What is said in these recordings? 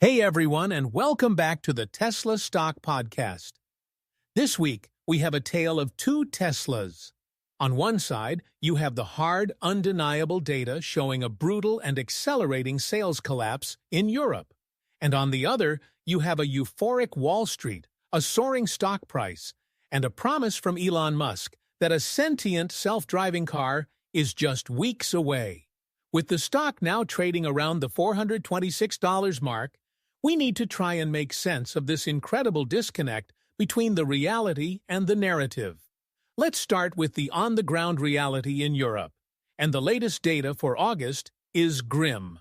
Hey everyone, and welcome back to the Tesla Stock Podcast. This week, we have a tale of two Teslas. On one side, you have the hard, undeniable data showing a brutal and accelerating sales collapse in Europe. And on the other, you have a euphoric Wall Street, a soaring stock price, and a promise from Elon Musk that a sentient self-driving car is just weeks away. With the stock now trading around the $426 mark, we need to try and make sense of this incredible disconnect between the reality and the narrative. Let's start with the on-the-ground reality in Europe, and the latest data for August is grim.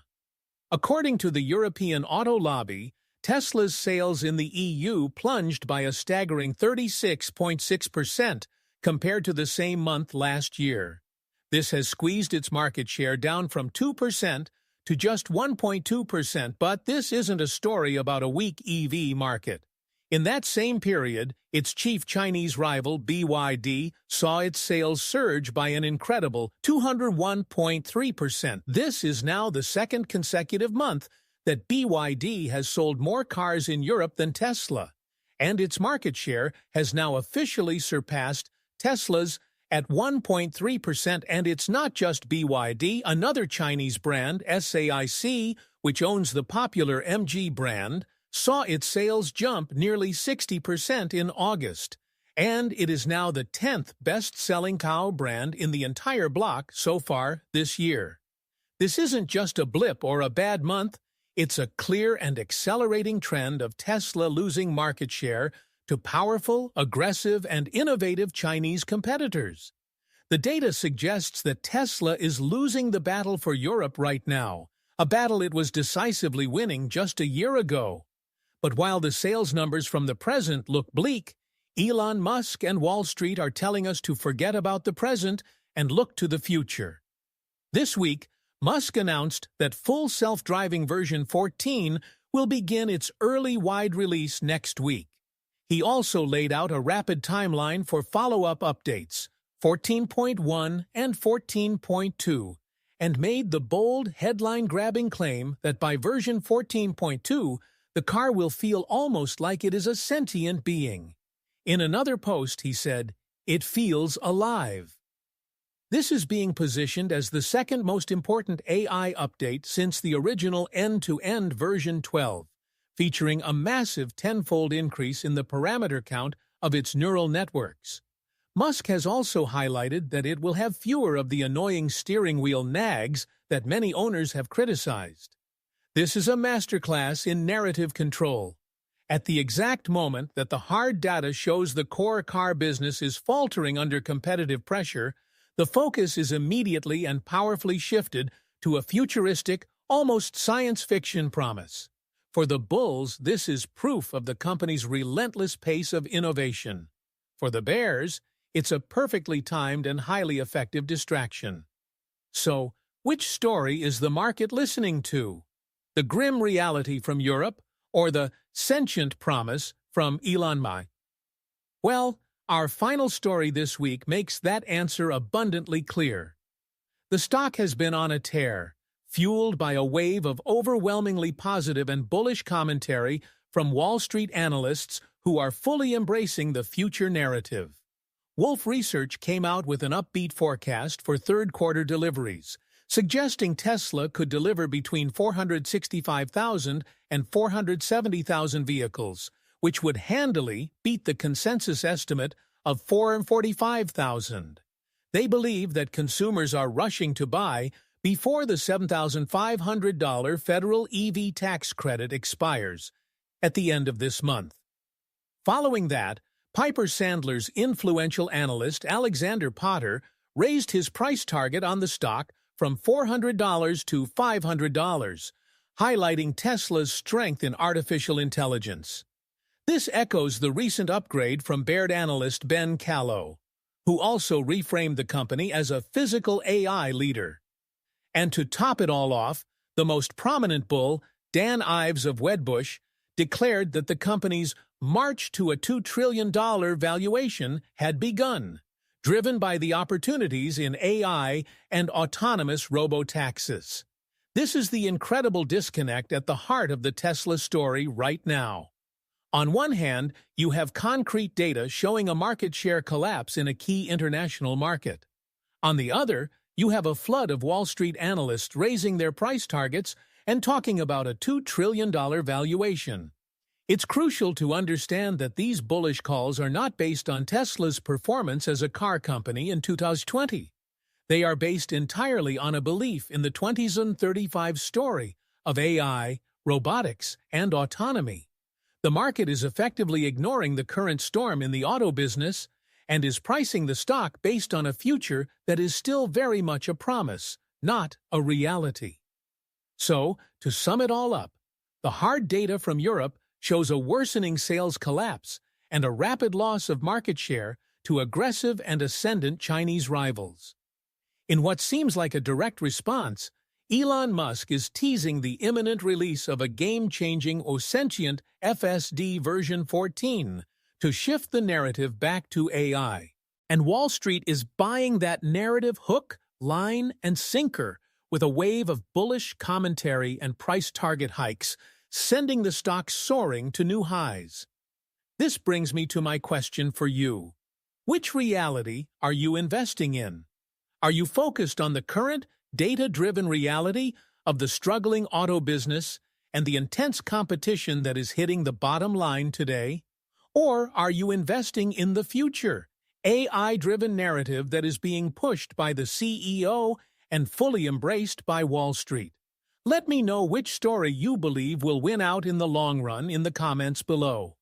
According to the European Auto Lobby, Tesla's sales in the EU plunged by a staggering 36.6% compared to the same month last year. This has squeezed its market share down from 2% to just 1.2%, but this isn't a story about a weak EV market. In that same period, its chief Chinese rival, BYD, saw its sales surge by an incredible 201.3%. This is now the second consecutive month that BYD has sold more cars in Europe than Tesla, and its market share has now officially surpassed Tesla's at 1.3%, and it's not just BYD. Another Chinese brand, SAIC, which owns the popular MG brand, saw its sales jump nearly 60% in August, and it is now the 10th best-selling car brand in the entire block so far this year. This isn't just a blip or a bad month, it's a clear and accelerating trend of Tesla losing market share to powerful, aggressive, and innovative Chinese competitors. The data suggests that Tesla is losing the battle for Europe right now, a battle it was decisively winning just a year ago. But while the sales numbers from the present look bleak, Elon Musk and Wall Street are telling us to forget about the present and look to the future. This week, Musk announced that full self-driving version 14 will begin its early wide release next week. He also laid out a rapid timeline for follow-up updates, 14.1 and 14.2, and made the bold, headline-grabbing claim that by version 14.2, the car will feel almost like it is a sentient being. In another post, he said, "It feels alive." This is being positioned as the second most important AI update since the original end-to-end version 12. Featuring a massive tenfold increase in the parameter count of its neural networks. Musk has also highlighted that it will have fewer of the annoying steering wheel nags that many owners have criticized. This is a masterclass in narrative control. At the exact moment that the hard data shows the core car business is faltering under competitive pressure, the focus is immediately and powerfully shifted to a futuristic, almost science fiction promise. For the bulls, this is proof of the company's relentless pace of innovation. For the bears, it's a perfectly timed and highly effective distraction. So, which story is the market listening to? The grim reality from Europe or the sentient promise from Elon Musk? Well, our final story this week makes that answer abundantly clear. The stock has been on a tear, fueled by a wave of overwhelmingly positive and bullish commentary from Wall Street analysts who are fully embracing the future narrative. Wolf Research came out with an upbeat forecast for third-quarter deliveries, suggesting Tesla could deliver between 465,000 and 470,000 vehicles, which would handily beat the consensus estimate of 445,000. They believe that consumers are rushing to buy before the $7,500 federal EV tax credit expires at the end of this month. Following that, Piper Sandler's influential analyst Alexander Potter raised his price target on the stock from $400 to $500, highlighting Tesla's strength in artificial intelligence. This echoes the recent upgrade from Baird analyst Ben Kallo, who also reframed the company as a physical AI leader. And to top it all off, the most prominent bull, Dan Ives of Wedbush, declared that the company's march to a $2 trillion valuation had begun, driven by the opportunities in AI and autonomous robotaxis. This is the incredible disconnect at the heart of the Tesla story right now. On one hand, you have concrete data showing a market share collapse in a key international market. On the other, you have a flood of Wall Street analysts raising their price targets and talking about a $2 trillion valuation. It's crucial to understand that these bullish calls are not based on Tesla's performance as a car company in 2020. They are based entirely on a belief in the 2035 story of AI, robotics, and autonomy. The market is effectively ignoring the current storm in the auto business and is pricing the stock based on a future that is still very much a promise, not a reality. So, to sum it all up, the hard data from Europe shows a worsening sales collapse and a rapid loss of market share to aggressive and ascendant Chinese rivals. In what seems like a direct response, Elon Musk is teasing the imminent release of a game-changing Sentient FSD version 14 to shift the narrative back to AI. And Wall Street is buying that narrative hook, line, and sinker with a wave of bullish commentary and price target hikes, sending the stock soaring to new highs. This brings me to my question for you. Which reality are you investing in? Are you focused on the current, data-driven reality of the struggling auto business and the intense competition that is hitting the bottom line today? Or are you investing in the future, AI-driven narrative that is being pushed by the CEO and fully embraced by Wall Street? Let me know which story you believe will win out in the long run in the comments below.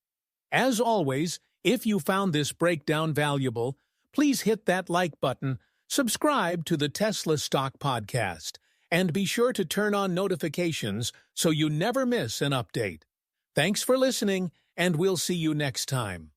As always, if you found this breakdown valuable, please hit that like button, subscribe to the Tesla Stock Podcast, and be sure to turn on notifications so you never miss an update. Thanks for listening, and we'll see you next time.